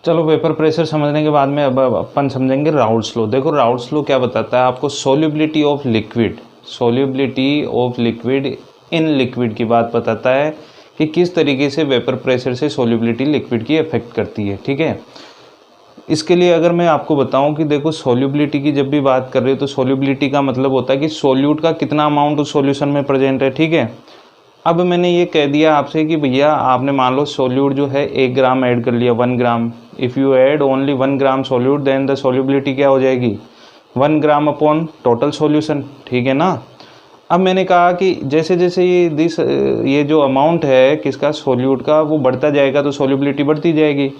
चलो vapour pressure समझने के बाद में अब अपन समझेंगे राउल्ट्स लॉ। देखो राउल्ट्स लॉ क्या बताता है आपको, solubility of liquid, solubility of liquid in liquid की बात बताता है कि किस तरीके से वेपर प्रेशर से सोल्यूबिलिटी लिक्विड की अफेक्ट करती है। ठीक है, इसके लिए अगर मैं आपको बताऊं कि देखो सोल्यूबिलिटी की जब भी बात कर रहे हो तो सोल्यूबिलिटी का मतलब होता है कि सोल्यूट का कितना अमाउंट उस सॉल्यूशन में प्रेजेंट है। ठीक है, अब मैंने ये कह दिया आपसे कि भैया आपने मान लो सोल्यूट जो है 1 ग्राम ऐड कर लिया, 1 gram, if you add only 1 gram solute then the solubility क्या हो जाएगी, 1 ग्राम अपॉन टोटल सॉल्यूशन। ठीक है ना। अब मैंने कहा कि जैसे जैसे ये जो अमाउंट है किसका, सोल्यूट का, वो बढ़ता जाएगा तो सोल्यूबिलिटी बढ़ती जाएगी।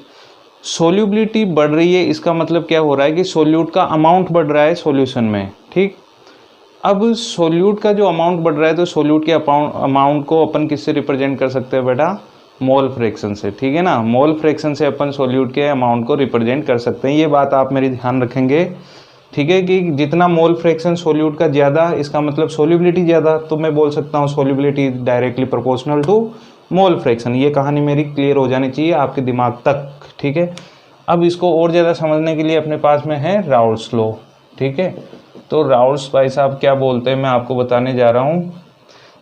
सोल्यूबिलिटी बढ़ रही है इसका मतलब क्या हो रहा है कि सोल्यूट का अमाउंट बढ़ रहा है सॉल्यूशन में। ठीक, अब सोल्यूट का जो अमाउंट बढ़ रहा है तो सोल्यूट के अमाउंट को अपन किससे रिप्रेजेंट कर सकते हैं बेटा, मोल फ्रैक्शन से। ठीक है ना, मोल फ्रैक्शन से अपन सोल्यूट के अमाउंट को रिप्रेजेंट कर सकते हैं। ये बात आप मेरी ध्यान रखेंगे। ठीक है, कि जितना मोल फ्रैक्शन सोल्यूट का ज़्यादा इसका मतलब सोल्यूबिलिटी ज़्यादा, तो मैं बोल सकता हूँ solubility directly proportional to mole fraction. ये कहानी मेरी क्लियर हो जानी चाहिए आपके दिमाग तक। ठीक है, अब इसको और ज़्यादा समझने के लिए अपने पास में है राउल्ट्स लॉ। ठीक है, तो राउल्ट्स भाई साहब क्या बोलते हैं मैं आपको बताने जा रहा हूँ।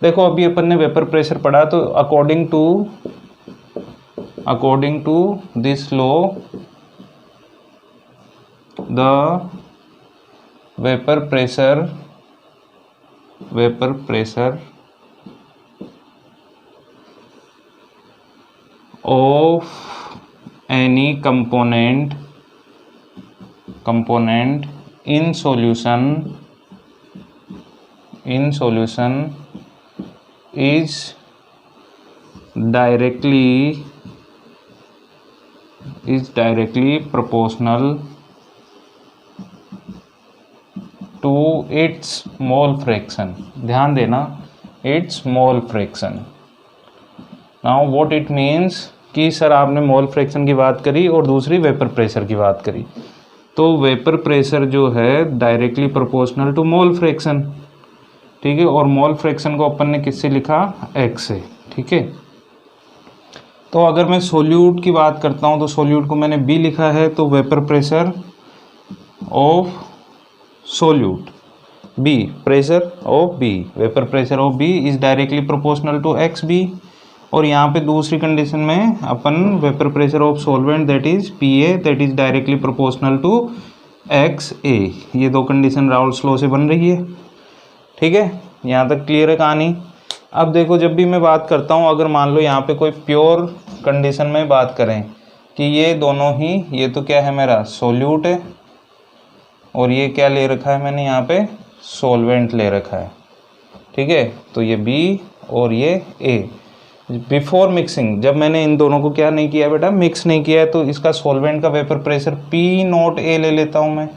देखो अभी अपन ने वेपर प्रेशर पढ़ा, तो according to this law the vapour pressure of any component in solution is directly proportional to its mole fraction। ध्यान देना, its mole fraction। now what it means कि सर आपने मोल फ्रैक्शन की बात करी और दूसरी वेपर प्रेशर की बात करी, तो वेपर प्रेशर जो है directly proportional to mole fraction. ठीक है, और मोल फ्रैक्शन को अपन ने किससे लिखा, x से। ठीक है, तो अगर मैं सोल्यूट की बात करता हूँ तो सोल्यूट को मैंने b लिखा है, तो vapour pressure of solute b, pressure of b, vapour pressure of b is directly proportional to x B. और यहाँ पे दूसरी कंडीशन में अपन vapour pressure of solvent that is PA that is directly proportional to XA। ये दो condition Raoult's law से बन रही है। ठीक है, यहाँ तक क्लियर है कहानी। अब देखो जब भी मैं बात करता हूँ, अगर मान लो यहाँ पे कोई प्योर कंडीशन में बात करें कि ये दोनों ही, ये तो क्या है मेरा सोल्यूट है और ये क्या ले रखा है मैंने यहाँ पे, सॉल्वेंट ले रखा है। ठीक है, तो ये B और ये A। बिफोर मिक्सिंग जब मैंने इन दोनों को क्या नहीं किया बेटा, मिक्स नहीं किया है, तो इसका सॉल्वेंट का वेपर प्रेशर P0A ले लेता हूँ मैं।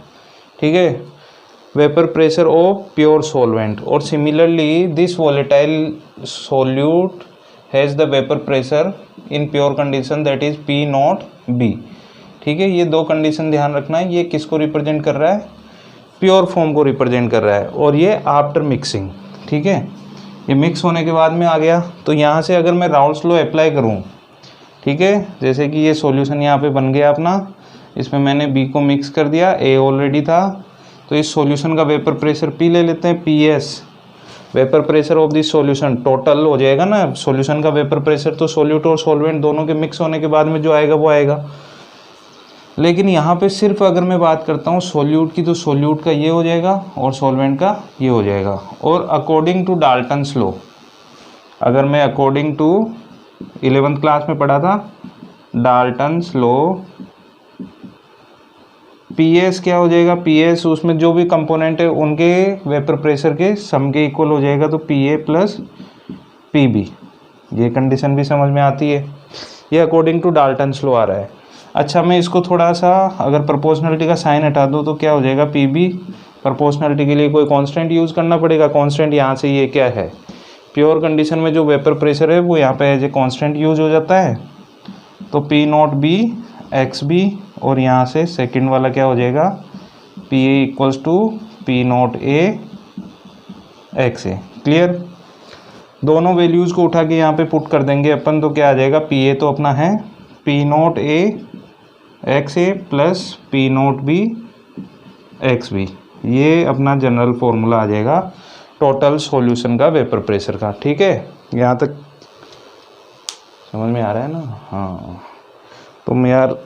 ठीक है, vapour pressure of pure solvent. और similarly this volatile solute has the vapour pressure in pure condition that is P0B। ठीक है, ये दो कंडीशन ध्यान रखना है। ये किसको रिप्रेजेंट कर रहा है, प्योर फॉर्म को रिप्रेजेंट कर रहा है, और ये आफ्टर मिक्सिंग। ठीक है, ये मिक्स होने के बाद में आ गया। तो यहाँ से अगर मैं राउल्ट्स लॉ अप्लाई करूँ, ठीक है, जैसे कि ये सॉल्यूशन यहाँ पे बन गया अपना, इसमें मैंने B को मिक्स कर दिया, A ऑलरेडी था, तो इस सॉल्यूशन का वेपर प्रेशर P ले लेते हैं, PS vapour pressure of this solution, total हो जाएगा ना सॉल्यूशन का वेपर प्रेशर, तो सोल्यूट और सॉल्वेंट दोनों के मिक्स होने के बाद में जो आएगा वो आएगा। लेकिन यहाँ पे सिर्फ अगर मैं बात करता हूँ सोल्यूट की, तो सोल्यूट का ये हो जाएगा और सॉल्वेंट का ये हो जाएगा। और अकॉर्डिंग टू डाल्टन्स लॉ, अगर मैं अकॉर्डिंग टू 11th क्लास में पढ़ा था डाल्टन्स लॉ, PS क्या हो जाएगा, PS उसमें जो भी कंपोनेंट है उनके वेपर प्रेशर के सम के इक्वल हो जाएगा, तो PA प्लस PB। ये कंडीशन भी समझ में आती है, ये अकॉर्डिंग टू डाल्टन्स लॉ आ रहा है। अच्छा, मैं इसको थोड़ा सा अगर प्रोपोर्शनलिटी का साइन हटा दूँ तो क्या हो जाएगा, PB। प्रोपोर्शनलिटी के लिए कोई कांस्टेंट यूज़ करना पड़ेगा, कांस्टेंट यहाँ से ये क्या है, प्योर कंडीशन में जो वेपर प्रेशर है वो यहाँ पे एज ए कांस्टेंट यूज हो जाता है, तो P0B XB। और यहाँ से सेकंड वाला क्या हो जाएगा, PA equals to P0A XA। Clear, दोनों वैल्यूज़ को उठा के यहाँ पे पुट कर देंगे अपन, तो क्या आ जाएगा, PA तो अपना है P0A एक्स ए plus p naught b x b, ये अपना जनरल फॉर्मूला आ जाएगा टोटल सॉल्यूशन का वेपर प्रेशर का। ठीक है, यहाँ तक समझ में आ रहा है ना? हाँ, तुम यार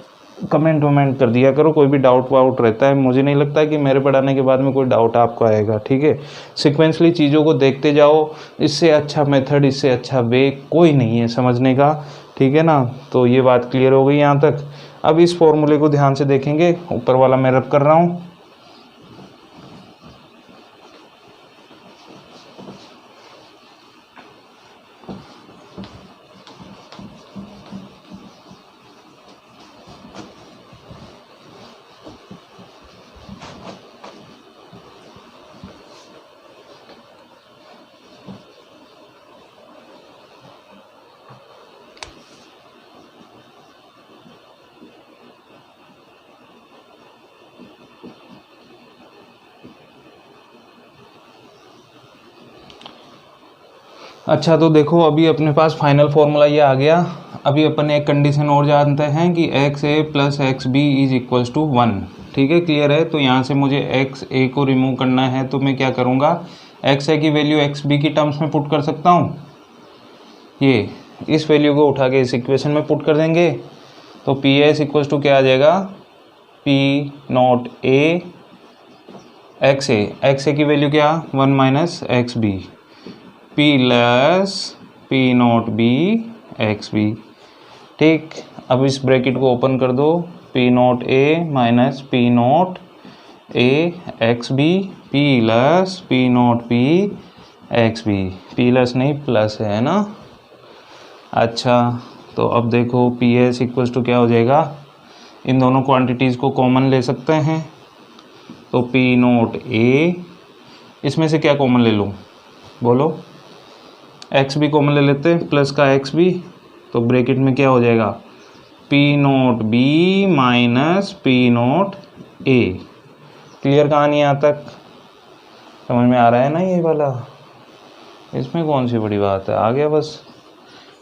कमेंट वमेंट कर दिया करो, कोई भी डाउट वाउट रहता है। मुझे नहीं लगता कि मेरे पढ़ाने के बाद में कोई डाउट आपको आएगा। ठीक है, सिक्वेंसली चीज़ों को देखते जाओ, इससे अच्छा मेथड, इससे अच्छा वे कोई नहीं है समझने का। ठीक है ना, तो ये बात क्लियर हो गई यहाँ तक। अब इस फॉर्मूले को ध्यान से देखेंगे, ऊपर वाला मैं रब कर रहा हूँ। अच्छा, तो देखो अभी अपने पास फाइनल फॉर्मूला ये आ गया। अभी अपन एक कंडीशन और जानते हैं कि X A plus X B is equals to 1। ठीक है, क्लियर है? तो यहाँ से मुझे एक्स ए को रिमूव करना है, तो मैं क्या करूँगा, एक्स ए की वैल्यू एक्स बी की टर्म्स में पुट कर सकता हूँ। ये इस वैल्यू को उठा के इस इक्वेशन में पुट कर देंगे, तो पी एस इक्वल्स टू क्या आ जाएगा, P not A X A की वैल्यू क्या, 1 minus X B, P plus P not B x B. ठीक, अब इस ब्रैकेट को ओपन कर दो, P not A minus P not A X B plus P not B x B. Plus नहीं plus है ना? अच्छा, तो अब देखो पी एस इक्वल्स टू क्या हो जाएगा, इन दोनों क्वांटिटीज़ को कॉमन ले सकते हैं, तो पी नॉट ए, इसमें से क्या कॉमन ले लूँ बोलो, एक्स बी कॉमन ले लेते हैं, प्लस का एक्स बी, तो ब्रैकेट में क्या हो जाएगा, p naught b minus p naught a. Clear कहानी यहाँ तक समझ में आ रहा है ना? ये वाला, इसमें कौन सी बड़ी बात है, आ गया बस।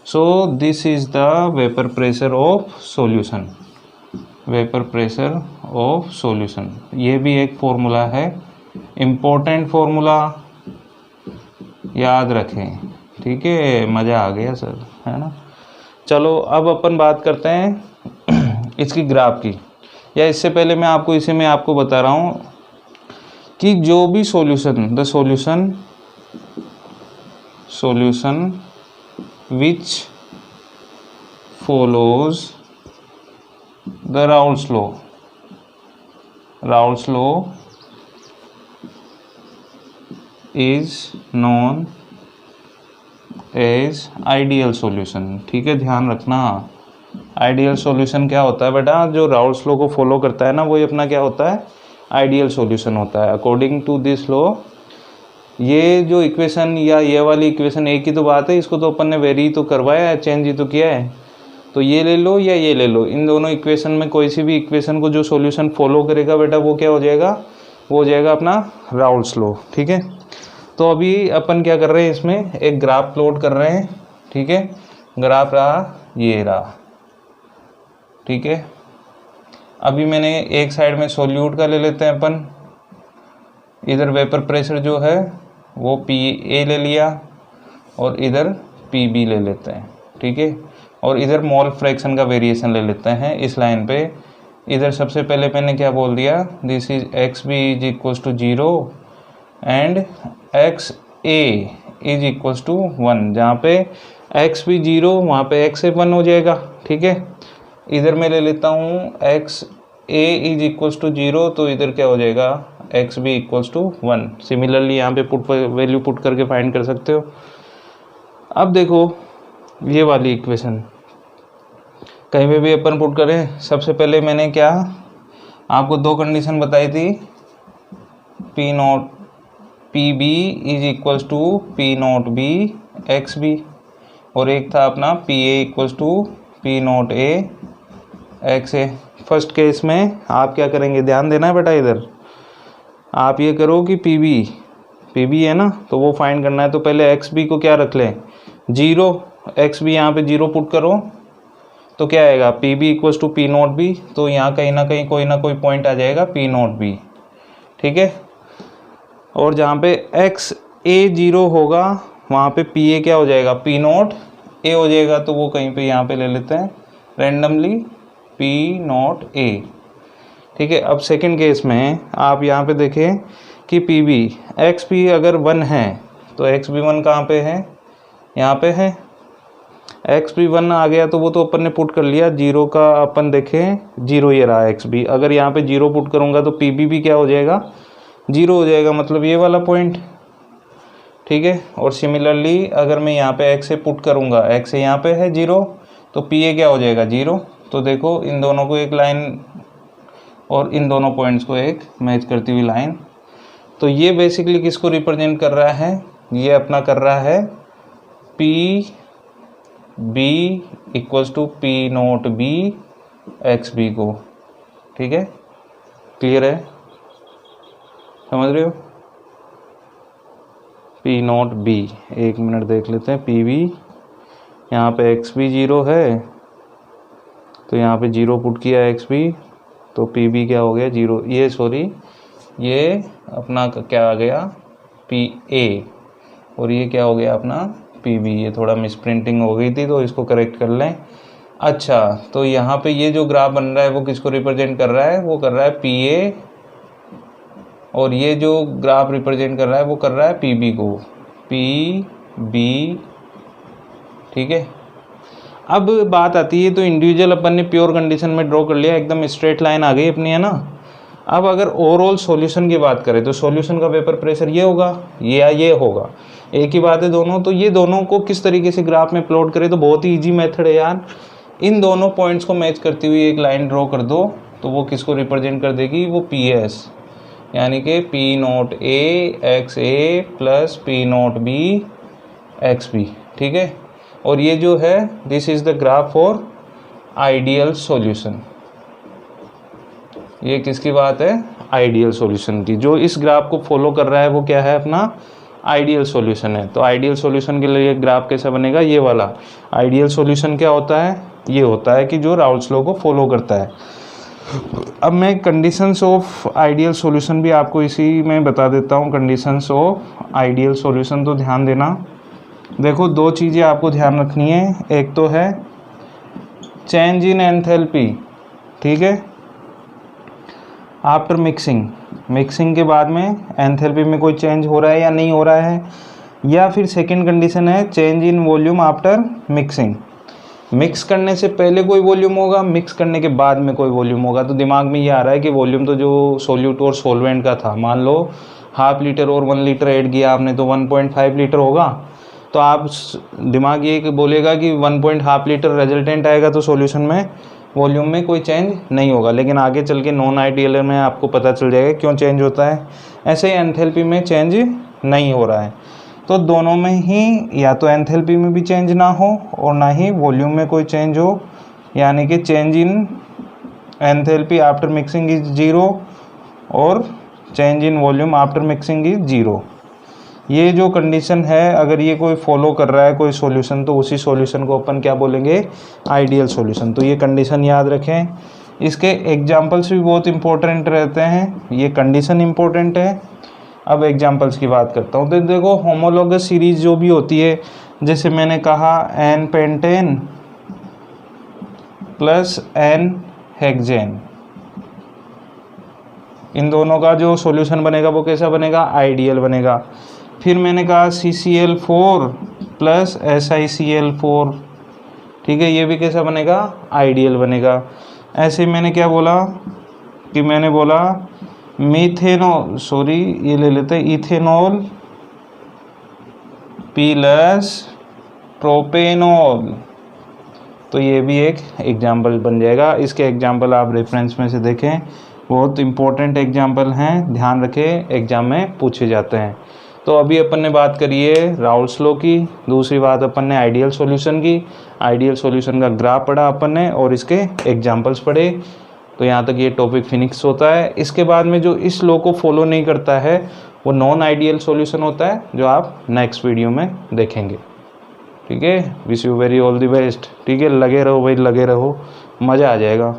So this is the vapour pressure of solution, vapour pressure of solution. ये भी एक फॉर्मूला है, इम्पोर्टेंट फॉर्मूला, याद रखें। ठीक है, मज़ा आ गया सर, है ना? चलो अब अपन बात करते हैं इसकी ग्राफ की, या इससे पहले मैं आपको इसे मैं आपको बता रहा हूँ कि जो भी solution, the solution which follows the Raoult's law is known as ideal solution. ठीक है, ध्यान रखना, आइडियल सॉल्यूशन क्या होता है बेटा, जो राउल्स लॉ को फॉलो करता है ना, वही अपना क्या होता है, आइडियल सॉल्यूशन होता है। अकॉर्डिंग टू दिस लॉ, ये जो इक्वेशन या ये वाली इक्वेशन एक ही तो बात है, इसको तो अपन ने वेरी तो करवाया है, चेंज ही तो किया है, तो ये ले लो या ये ले लो, इन दोनों इक्वेशन में कोई सी भी इक्वेशन को जो सॉल्यूशन फॉलो करेगा बेटा, वो क्या हो जाएगा, वो हो जाएगा अपना राउल्स लॉ। ठीक है, तो अभी अपन क्या कर रहे हैं, इसमें एक ग्राफ प्लॉट कर रहे हैं। ठीक है, ग्राफ रहा, ये रहा। ठीक है, अभी मैंने एक साइड में सॉल्यूट का ले लेते हैं अपन, इधर वेपर प्रेशर जो है वो पी ए ले लिया, और इधर पी बी ले लेते हैं। ठीक है, और इधर मोल फ्रैक्शन का वेरिएशन ले लेते हैं इस लाइन पे। इधर सबसे पहले मैंने क्या बोल दिया, this is X B is equals to 0 and X A is equals to 1। जहाँ पे एक्स भी 0, वहाँ पे एक्स ए 1 हो जाएगा। ठीक है, इधर मैं ले लेता हूँ X A is equals to 0, तो इधर क्या हो जाएगा, X B equals to 1। Similarly यहाँ पे वैल्यू पुट करके फाइंड कर सकते हो। अब देखो ये वाली इक्वेशन कहीं पे भी अपन पुट करें, सबसे पहले मैंने क्या आपको दो कंडीशन बताई थी, P not P B is equals to P not B x B, और एक था अपना P A equals to P not A X A. First case में आप क्या करेंगे, ध्यान देना है बेटा, इधर आप ये करो कि पी बी है ना, तो वो फाइंड करना है, तो पहले एक्स बी को क्या रख लें, 0। एक्स बी यहाँ पे 0 पुट करो, तो क्या आएगा P B equals to P not B, तो यहाँ कहीं ना कोई पॉइंट आ जाएगा पी नॉट बी, ठीक है। और जहाँ पे एक्स ए 0 होगा वहाँ पे पी ए क्या हो जाएगा पी नॉट ए हो जाएगा, तो वो कहीं पे यहाँ पे ले लेते हैं रैंडमली पी नॉट ए, ठीक है। अब सेकंड केस में आप यहाँ पे देखें कि पी बी एक्स पी अगर 1 है तो एक्स बी 1 कहाँ पे है, यहाँ पे है। एक्स बी 1 आ गया तो वो तो अपन ने पुट कर लिया, 0 का अपन देखें 0 ये रहा एक्स बी, अगर यहाँ पे 0 पुट करूँगा तो पी बी भी क्या हो जाएगा 0 हो जाएगा, मतलब ये वाला पॉइंट, ठीक है। और सिमिलरली अगर मैं यहाँ पे एक्स ए पुट करूँगा, एक्स ए यहाँ पे है 0 तो पी ए क्या हो जाएगा 0। तो देखो इन दोनों को एक लाइन और इन दोनों पॉइंट्स को एक मैच करती हुई लाइन, तो ये बेसिकली किसको रिप्रेजेंट कर रहा है, ये अपना कर रहा है P B equals to P not B x B को, ठीक है। क्लियर है, समझ रहे हो। पी नॉट बी, एक मिनट देख लेते हैं, पी बी यहाँ पे एक्स बी 0 है तो यहाँ पे 0 पुट किया एक्स बी, तो पी बी क्या हो गया 0, ये सॉरी ये अपना क्या आ गया पी ए, और ये क्या हो गया अपना पी बी, ये थोड़ा मिसप्रिंटिंग हो गई थी तो इसको करेक्ट कर लें। अच्छा, तो यहाँ पे ये जो ग्राफ बन रहा है वो किसको रिप्रेजेंट कर रहा है, वो कर रहा है पी ए, और ये जो ग्राफ रिप्रेजेंट कर रहा है वो कर रहा है पी बी को, पी बी, ठीक है। अब बात आती है तो इंडिविजुअल अपन ने प्योर कंडीशन में ड्रॉ कर लिया, एकदम स्ट्रेट लाइन आ गई अपनी, है ना। अब अगर ओवरऑल सॉल्यूशन की बात करें तो सॉल्यूशन का वेपर प्रेशर ये होगा या ये होगा, एक ही बात है दोनों। तो ये दोनों को किस तरीके से ग्राफ में प्लॉट करें, तो बहुत ही ईजी मेथड है यार, इन दोनों पॉइंट्स को मैच करती हुई एक लाइन ड्रॉ कर दो, तो वो किसको रिप्रेजेंट कर देगी, वो पी एस, यानी कि P not A X A plus P not B x B, ठीक है। और ये जो है this is the graph for ideal solution, ये किसकी बात है, आइडियल सॉल्यूशन की। जो इस ग्राफ को फॉलो कर रहा है वो क्या है, अपना आइडियल सॉल्यूशन है। तो आइडियल सॉल्यूशन के लिए ग्राफ कैसा बनेगा, ये वाला। आइडियल सॉल्यूशन क्या होता है, ये होता है कि जो राउल्स लॉ को फॉलो करता है। अब मैं कंडीशंस ऑफ आइडियल सॉल्यूशन भी आपको इसी में बता देता हूँ, कंडीशंस ऑफ आइडियल सॉल्यूशन। तो ध्यान देना, देखो दो चीज़ें आपको ध्यान रखनी है, एक तो है चेंज इन एंथैल्पी, ठीक है, आफ्टर मिक्सिंग के बाद में एंथैल्पी में कोई चेंज हो रहा है या नहीं हो रहा है, या फिर सेकंड कंडीशन है change in volume after mixing, mix करने से पहले कोई वॉल्यूम होगा, मिक्स करने के बाद में कोई वॉल्यूम होगा। तो दिमाग में ये आ रहा है कि वॉल्यूम तो जो सोल्यूट और सोलवेंट का था, मान लो हाफ लीटर और 1 लीटर ऐड किया आपने तो 1.5 लीटर होगा, तो आप दिमाग ये बोलेगा कि 1.5 लीटर रिजल्टेंट आएगा, तो सॉल्यूशन में वॉल्यूम में कोई चेंज नहीं होगा। लेकिन आगे चल के नॉन आइडियल में आपको पता चल जाएगा क्यों चेंज होता है। ऐसे ही एंथैल्पी में चेंज नहीं हो रहा है, तो दोनों में ही या तो एंथैल्पी में भी चेंज ना हो और ना ही वॉल्यूम में कोई चेंज हो, यानी कि change in enthalpy after mixing is 0 और change in volume after mixing is 0। ये जो कंडीशन है, अगर ये कोई फॉलो कर रहा है कोई सॉल्यूशन, तो उसी सॉल्यूशन को अपन क्या बोलेंगे, आइडियल सॉल्यूशन। तो ये कंडीशन याद रखें। इसके एग्जांपल्स भी बहुत इंपॉर्टेंट रहते हैं, ये कंडीशन इंपॉर्टेंट है। अब एग्जांपल्स की बात करता हूँ, तो देखो होमोलॉगस सीरीज जो भी होती है, जैसे मैंने कहा n pentane plus n hexane, इन दोनों का जो सॉल्यूशन बनेगा वो कैसा बनेगा, आइडियल बनेगा। फिर मैंने कहा CCl4 प्लस SiCl4, ठीक है, ये भी कैसा बनेगा, आइडियल बनेगा। ऐसे मैंने क्या बोला कि मैंने बोला मीथेनॉल, सॉरी ये ले लेते हैं, इथेनॉल प्लस प्रोपेनॉल, तो ये भी एक एग्जाम्पल बन जाएगा। इसके एग्जाम्पल आप रेफरेंस में से देखें, बहुत इंपॉर्टेंट एग्जाम्पल हैं, ध्यान रखें, एग्जाम में पूछे जाते हैं। तो अभी अपन ने बात करी है राउल्स लॉ की, दूसरी बात अपन ने आइडियल सॉल्यूशन की, आइडियल सॉल्यूशन का ग्राफ पढ़ा अपन ने और इसके एग्जांपल्स पढ़े। तो यहाँ तक ये टॉपिक फिनिक्स होता है। इसके बाद में जो इस लॉ को फॉलो नहीं करता है वो नॉन आइडियल सॉल्यूशन होता है, जो आप नेक्स्ट वीडियो में देखेंगे। ठीक है, wish you very all the best. ठीक है, लगे रहो भाई, लगे रहो, मज़ा आ जाएगा।